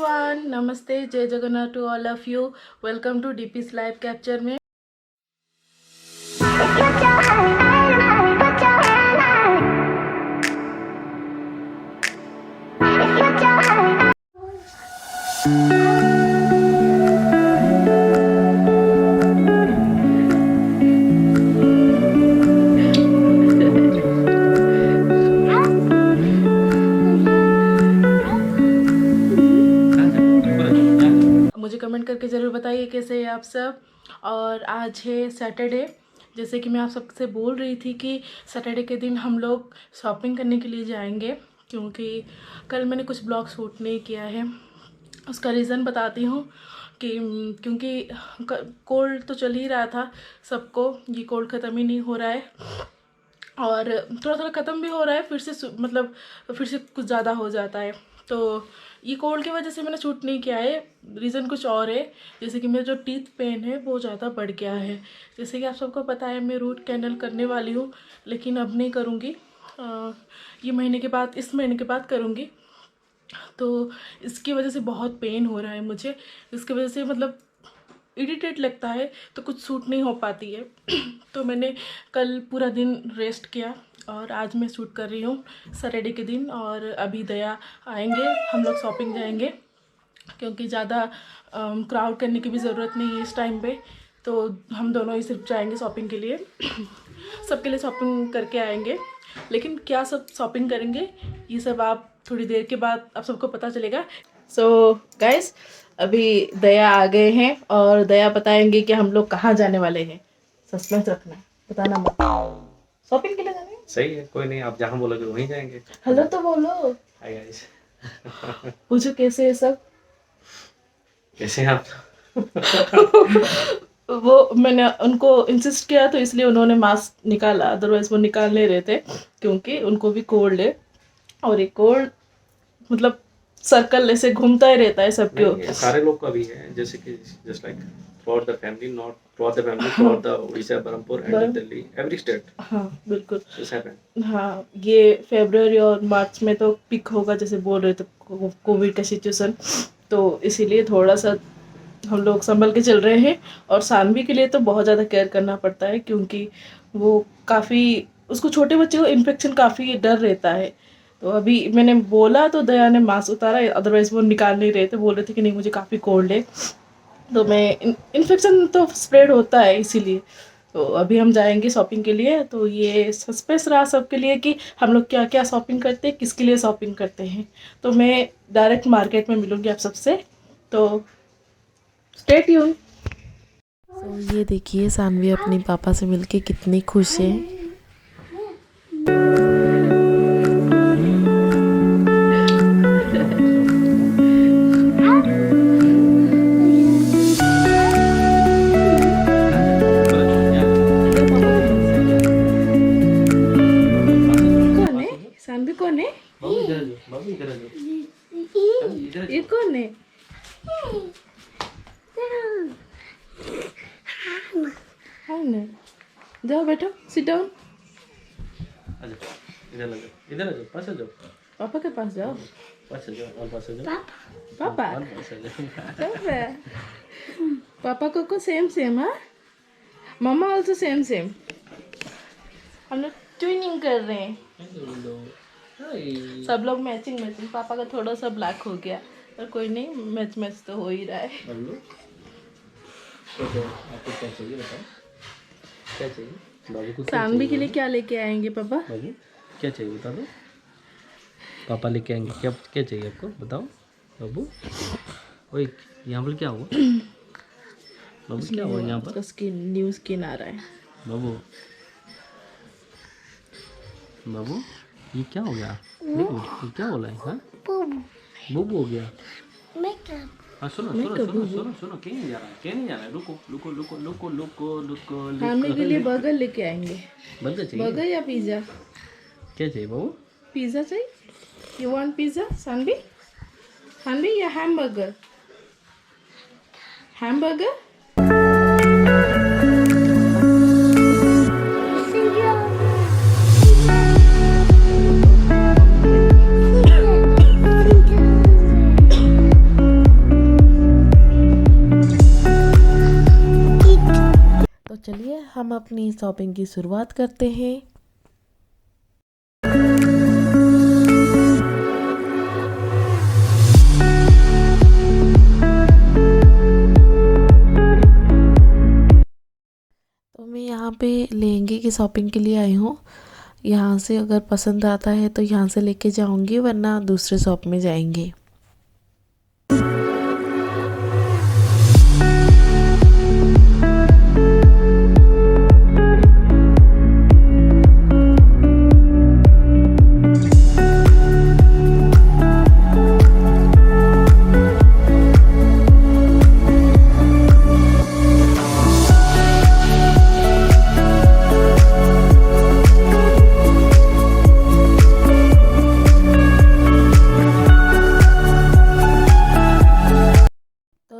Everyone, नमस्ते, जय Jagannath to all of you. Welcome to DPS live capture में। मुझे कमेंट करके ज़रूर बताइए कैसे हैं आप सब। और आज है सैटरडे। जैसे कि मैं आप सबसे बोल रही थी कि सैटरडे के दिन हम लोग शॉपिंग करने के लिए जाएंगे, क्योंकि कल मैंने कुछ ब्लॉग शूट नहीं किया है। उसका रीज़न बताती हूँ कि क्योंकि कोल्ड तो चल ही रहा था सबको, ये कोल्ड ख़त्म ही नहीं हो रहा है और थोड़ा थोड़ा ख़त्म भी हो रहा है, फिर से कुछ ज़्यादा हो जाता है। तो ये कोल्ड की वजह से मैंने शूट नहीं किया है। रीज़न कुछ और है, जैसे कि मेरा जो टीथ पेन है वो ज़्यादा बढ़ गया है। जैसे कि आप सबको पता है मैं रूट कैनल करने वाली हूँ, लेकिन अब नहीं करूँगी, ये महीने के बाद, इस महीने के बाद करूँगी। तो इसकी वजह से बहुत पेन हो रहा है मुझे, इसकी वजह से मतलब इरिटेट लगता है, तो कुछ सूट नहीं हो पाती है। तो मैंने कल पूरा दिन रेस्ट किया और आज मैं शूट कर रही हूँ सैटरडे के दिन। और अभी दया आएंगे, हम लोग शॉपिंग जाएंगे, क्योंकि ज़्यादा क्राउड करने की भी ज़रूरत नहीं है इस टाइम पे। तो हम दोनों ही सिर्फ जाएंगे शॉपिंग के लिए, सबके लिए शॉपिंग करके आएंगे। लेकिन क्या सब शॉपिंग करेंगे ये सब आप थोड़ी देर के बाद आप सबको पता चलेगा। सो गाइस, अभी दया आ गए हैं और दया बताएंगे कि हम लोग कहाँ जाने वाले हैं। सस्पेंस रखना, बताना मत। शॉपिंग के लिए जाने? सही है, कोई नहीं, आप जहाँ बोलोगे वहीं जाएंगे। हेलो तो बोलो। Hi guys. पूछो कैसे है सब। कैसे हैं आप? वो मैंने उनको इंसिस्ट किया तो इसलिए उन्होंने मास्क निकाला, अदरवाइज वो निकाल नहीं रहे थे, क्योंकि उनको भी कोल्ड है। और एक कोल्ड मतलब सर्कल ऐसे घूमता ही रहता है सबके ऊपर। सारे लोग का भी है, जैसे कि just like throughout the family, not throughout the family, throughout the Orissa, Berhampur and Delhi, every state. हाँ बिल्कुल। This happened. हाँ, ये फरवरी और मार्च में तो पिक होगा, जैसे बोल रहे थे कोविड का सिचुएशन। तो इसीलिए थोड़ा सा हम लोग संभल के चल रहे हैं। और सानवी के लिए तो बहुत ज़्यादा केयर करना पड़ता है, क्योंकि वो काफ़ी, उसको छोटे बच्चे को इन्फेक्शन काफ़ी डर रहता है। तो अभी मैंने बोला तो दया ने मास्क उतारा, अदरवाइज़ वो निकाल नहीं रहे थे, बोल रहे थे कि नहीं मुझे काफ़ी कोल्ड है। तो मैं इन्फेक्शन तो स्प्रेड होता है इसीलिए। तो अभी हम जाएंगे शॉपिंग के लिए। तो ये सस्पेंस रहा सबके लिए कि हम लोग क्या क्या शॉपिंग करते हैं, किसके लिए शॉपिंग करते हैं। तो मैं डायरेक्ट मार्केट में मिलूँगी आप सबसे, तो स्टे ट्यून। तो ये देखिए सानवी अपने पापा से मिलके कितनी खुश है। सानवी कौन है? ये कौन है? हाँ ना, जाओ बैठो, सिट डाउन। इधर आ जाओ, पास आ जाओ, पापा के पास जाओ। पास आ जाओ, और पास आ जाओ, पापा और पास आ जाओ। पापा को सेम सेम। हाँ, मम्मा ऑल्सो सेम सेम। हम लोग ट्विनिंग कर रहे हैं, सब लोग मैचिंग मैचिंग। पापा का थोड़ा सा ब्लैक हो गया, पर कोई नहीं, मैच मैच तो हो ही रहा है। आपको क्या चाहिए बताओ, क्या चाहिए बाबू को? सानवी के लिए क्या लेके आएंगे पापा? बाबू क्या चाहिए बता दो, पापा लेके आएंगे। क्या क्या चाहिए आपको बताओ बाबू? ओए यहाँ पर क्या हुआ बाबू? क्या हुआ यहाँ पर? स्किन, न्यू स्किन आ रहा है। बाबू बाबू ये क्या हो गया? देखो ये क्या बोला है? हाँ बुबू हो गया। हाँ सुनो सुनो सुनो सुनो सुनो, कहीं नहीं जा रहा है, कहीं नहीं जा रहा है, रुको रुको रुको रुको रुको रुको। खाने के लिए बर्गर लेके आएंगे। बर्गर चाहिए? बर्गर या पिज़्ज़ा? क्या चाहिए बाबू? पिज़्ज़ा चाहिए। You want pizza Saanvi? Saanvi या हैमबर्गर? हैमबर्गर। हम अपनी शॉपिंग की शुरुआत करते हैं। तो मैं यहाँ पे लहंगे की शॉपिंग के लिए आई हूँ। यहाँ से अगर पसंद आता है तो यहाँ से लेके जाऊँगी, वरना दूसरे शॉप में जाएंगे।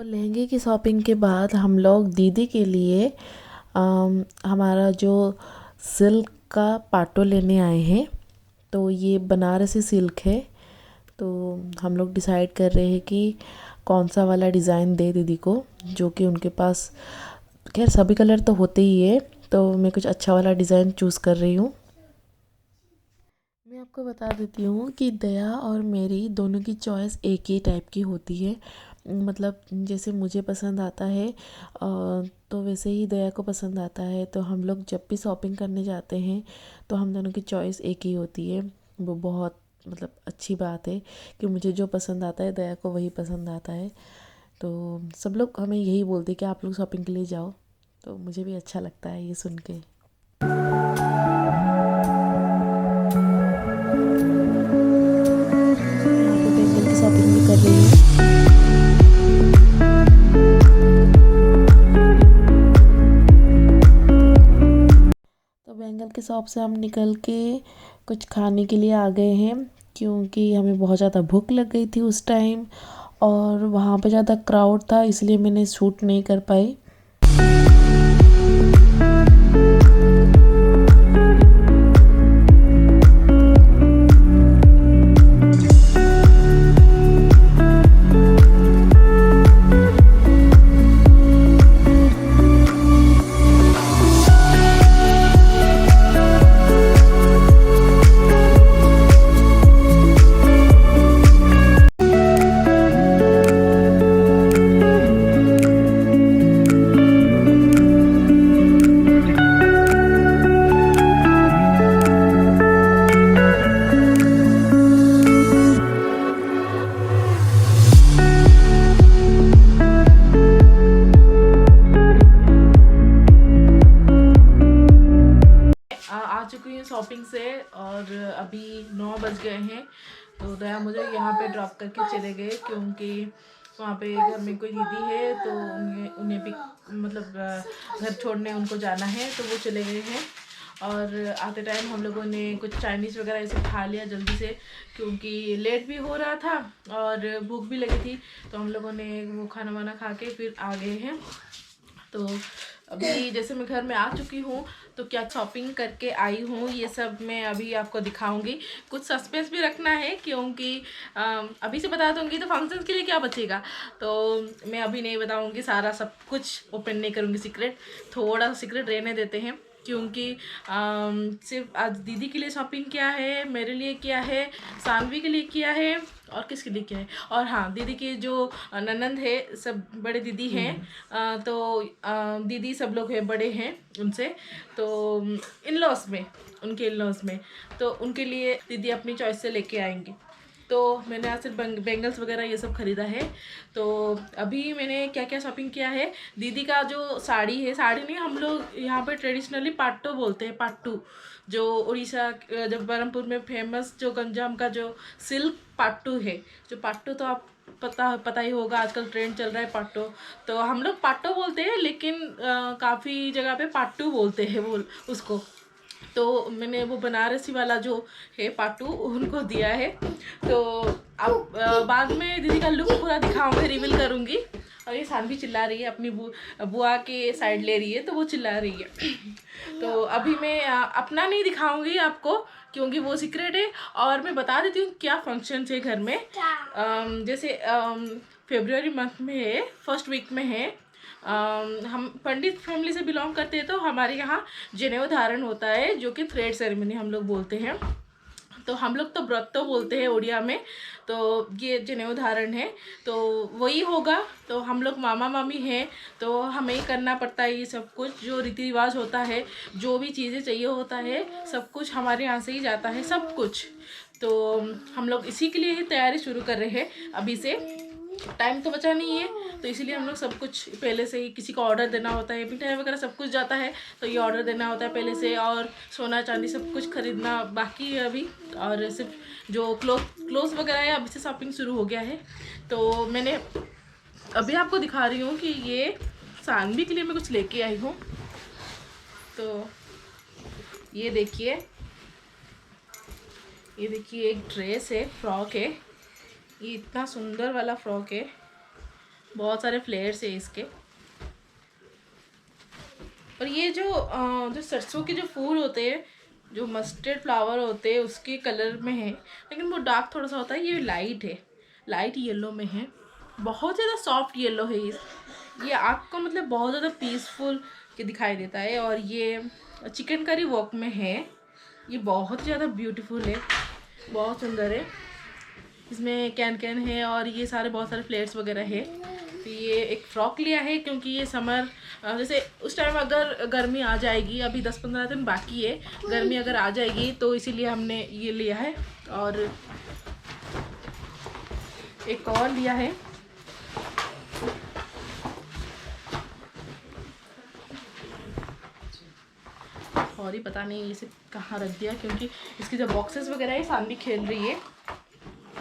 लहंगे की शॉपिंग के बाद हम लोग दीदी के लिए हमारा जो सिल्क का पाटो लेने आए हैं। तो ये बनारसी सिल्क है। तो हम लोग डिसाइड कर रहे हैं कि कौन सा वाला डिज़ाइन दे दीदी को, जो कि उनके पास खैर सभी कलर तो होते ही है। तो मैं कुछ अच्छा वाला डिज़ाइन चूज़ कर रही हूँ। मैं आपको बता देती हूँ कि दया और मेरी दोनों की चॉइस एक ही टाइप की होती है। मतलब जैसे मुझे पसंद आता है तो वैसे ही दया को पसंद आता है। तो हम लोग जब भी शॉपिंग करने जाते हैं तो हम दोनों की चॉइस एक ही होती है। वो बहुत मतलब अच्छी बात है कि मुझे जो पसंद आता है दया को वही पसंद आता है। तो सब लोग हमें यही बोलते हैं कि आप लोग शॉपिंग के लिए जाओ। तो मुझे भी अच्छा लगता है ये सुन के। बैंगल की शॉपिंग भी कर रही हूँ। तो बैंगल के शॉप से हम निकल के कुछ खाने के लिए आ गए हैं, क्योंकि हमें बहुत ज़्यादा भूख लग गई थी उस टाइम और वहाँ पे ज़्यादा क्राउड था, इसलिए मैंने शूट नहीं कर पाई। शॉपिंग से और अभी 9 बज गए हैं। तो दया मुझे यहाँ पे ड्रॉप करके चले गए, क्योंकि वहाँ पे घर में कोई दीदी है तो उन्हें भी मतलब घर छोड़ने उनको जाना है, तो वो चले गए हैं। और आते टाइम हम लोगों ने कुछ चाइनीज़ वगैरह ऐसे खा लिया जल्दी से, क्योंकि लेट भी हो रहा था और भूख भी लगी थी। तो हम लोगों ने वो खाना वाना खा के फिर आ गए हैं। तो अभी जैसे मैं घर में आ चुकी हूँ तो क्या शॉपिंग करके आई हूँ ये सब मैं अभी आपको दिखाऊंगी। कुछ सस्पेंस भी रखना है, क्योंकि अभी से बता दूंगी तो फंक्शंस के लिए क्या बचेगा। तो मैं अभी नहीं बताऊंगी, सारा सब कुछ ओपन नहीं करूँगी, सीक्रेट थोड़ा सीक्रेट रहने देते हैं। क्योंकि सिर्फ आज दीदी के लिए शॉपिंग किया है, मेरे लिए किया है, सानवी के लिए किया है और किसके लिए किया है। और हाँ, दीदी की जो ननंद है, सब बड़े दीदी हैं, तो दीदी सब लोग हैं बड़े हैं उनसे, तो इन-लॉज में, उनके इन-लॉज में, तो उनके लिए दीदी अपनी चॉइस से लेके आएंगे। तो मैंने आज सिर्फ बैंगल्स वगैरह ये सब ख़रीदा है। तो अभी मैंने क्या क्या शॉपिंग किया है, दीदी का जो साड़ी है, साड़ी नहीं, हम लोग यहाँ पे ट्रेडिशनली पाट्टू बोलते हैं, पाट्टू, जो उड़ीसा जब बरहमपुर में फेमस जो गंजाम का जो सिल्क पाट्टू है, जो पाट्टू तो आप पता ही होगा, आजकल ट्रेंड चल रहा है पाट्टू। तो हम लोग पाट्टू बोलते हैं, लेकिन काफ़ी जगह पे पाट्टू बोलते हैं वो उसको। तो मैंने वो बनारसी वाला जो है पाट्टू उनको दिया है। तो अब बाद में दीदी का लुक पूरा दिखाऊंगी, रिवील करूँगी। और ये सानवी चिल्ला रही है, अपनी बुआ के साइड ले रही है, तो वो चिल्ला रही है। तो अभी मैं अपना नहीं दिखाऊंगी आपको, क्योंकि वो सीक्रेट है। और मैं बता देती हूँ क्या फंक्शन है घर में। जैसे फरवरी मंथ में है, फर्स्ट वीक में है, हम पंडित फैमिली से बिलोंग करते हैं, तो हमारे यहाँ जनेऊ धारण होता है, जो कि थ्रेड सेरेमनी हम लोग बोलते हैं। तो हम लोग तो व्रत तो बोलते हैं उड़िया में, तो ये जनेऊ धारण है, तो वही होगा। तो हम लोग मामा मामी हैं, तो हमें ही करना पड़ता है ये सब कुछ, जो रीति रिवाज होता है, जो भी चीज़ें चाहिए होता है, सब कुछ हमारे यहाँ से ही जाता है, सब कुछ। तो हम लोग इसी के लिए ही तैयारी शुरू कर रहे हैं अभी से। टाइम तो बचा नहीं है, तो इसीलिए हम लोग सब कुछ पहले से ही, किसी को ऑर्डर देना होता है, मिठाई वगैरह सब कुछ जाता है, तो ये ऑर्डर देना होता है पहले से, और सोना चांदी सब कुछ खरीदना बाकी है अभी। और सिर्फ जो क्लोथ्स वगैरह है, अभी से शॉपिंग शुरू हो गया है। तो मैंने अभी आपको दिखा रही हूँ कि ये सानवी के लिए मैं कुछ लेके आई हूँ। तो ये देखिए, एक ड्रेस है, फ्रॉक है, ये इतना सुंदर वाला फ्रॉक है, बहुत सारे फ्लेयर्स है इसके। और ये जो सरसों के जो फूल होते हैं, जो मस्टर्ड फ्लावर होते हैं, उसके कलर में है, लेकिन वो डार्क थोड़ा सा होता है। ये लाइट है, लाइट येलो में है, बहुत ज़्यादा सॉफ्ट येलो है। ये आँख को मतलब बहुत ज़्यादा पीसफुल के दिखाई देता है। और ये चिकनकारी वर्क में है, ये बहुत ज़्यादा ब्यूटीफुल है, बहुत सुंदर है। इसमें कैन है, और ये सारे बहुत सारे फ्लेयर्स वगैरह है। तो ये एक फ़्रॉक लिया है, क्योंकि ये समर, जैसे उस टाइम अगर गर्मी आ जाएगी, अभी 10-15 दिन बाकी है, गर्मी अगर आ जाएगी, तो इसीलिए हमने ये लिया है। और एक और लिया है, और ही पता नहीं इसे कहाँ रख दिया, क्योंकि इसकी जो बॉक्सेस वगैरह है, सानवी खेल रही है।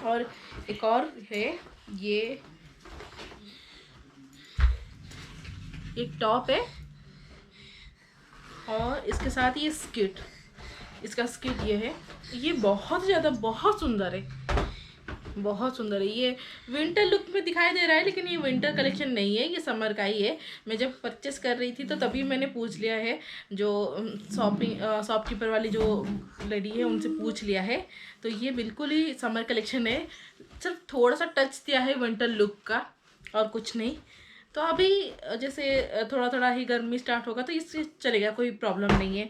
और एक और है, ये एक टॉप है, और इसके साथ ये स्किट, इसका स्किट ये है। ये बहुत ज़्यादा बहुत सुंदर है, बहुत सुंदर है। ये विंटर लुक में दिखाई दे रहा है, लेकिन ये विंटर कलेक्शन नहीं है, ये समर का ही है। मैं जब परचेस कर रही थी, तो तभी मैंने पूछ लिया है, जो शॉपकीपर वाली जो लेडी है, उनसे पूछ लिया है। तो ये बिल्कुल ही समर कलेक्शन है, सिर्फ थोड़ा सा टच दिया है विंटर लुक का, और कुछ नहीं। तो अभी जैसे थोड़ा थोड़ा ही गर्मी स्टार्ट होगा, तो इससे चलेगा, कोई प्रॉब्लम नहीं है।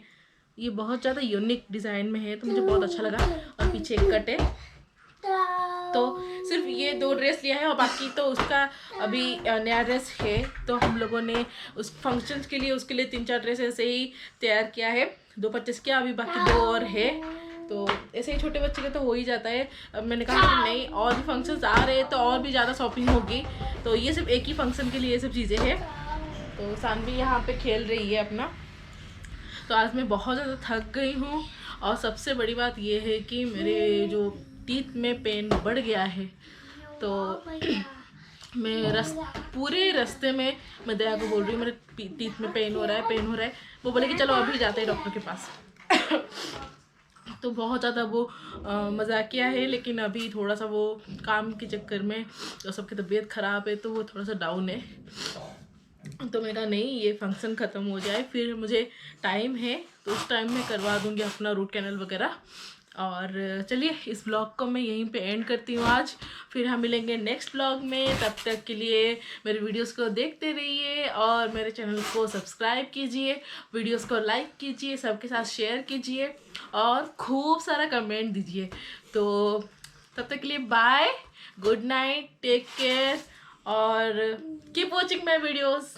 ये बहुत ज़्यादा यूनिक डिज़ाइन में है, तो मुझे बहुत अच्छा लगा। और पीछे एक कट है। तो सिर्फ ये 2 ड्रेस लिया है, और बाकी तो उसका अभी नया ड्रेस है, तो हम लोगों ने उस फंक्शंस के लिए, उसके लिए 3-4 ड्रेस ऐसे ही तैयार किया है। 2 परचेस किया, अभी बाकी 2 और है। तो ऐसे ही छोटे बच्चे का तो हो ही जाता है। अब मैंने कहा कि नहीं, और भी फंक्शंस आ रहे हैं, तो और भी ज़्यादा शॉपिंग होगी। तो ये सिर्फ एक ही फंक्शन के लिए ये सब चीज़ें हैं। तो सानवी यहाँ पे खेल रही है अपना। तो आज मैं बहुत ज़्यादा थक गई हूँ, और सबसे बड़ी बात ये है कि मेरे जो टीथ में पेन बढ़ गया है। तो मैं पूरे रास्ते में मैं दया को बोल रही हूँ, मेरे टीथ में पेन हो रहा है। वो बोले कि चलो अभी जाते हैं डॉक्टर के पास। तो बहुत ज़्यादा वो मजाकिया है, लेकिन अभी थोड़ा सा वो काम के चक्कर में, तो सबकी तबीयत ख़राब है, तो वो थोड़ा सा डाउन है। तो मैंने कहा नहीं, ये फंक्शन ख़त्म हो जाए, फिर मुझे टाइम है, तो उस टाइम में करवा दूँगी अपना रूट कैनल वगैरह। और चलिए, इस ब्लॉग को मैं यहीं पे एंड करती हूँ आज। फिर हम मिलेंगे नेक्स्ट ब्लॉग में। तब तक के लिए मेरे वीडियोस को देखते रहिए, और मेरे चैनल को सब्सक्राइब कीजिए, वीडियोस को लाइक कीजिए, सबके साथ शेयर कीजिए, और खूब सारा कमेंट दीजिए। तो तब तक के लिए bye, good night, take care, और कीप वॉचिंग माई वीडियोज़।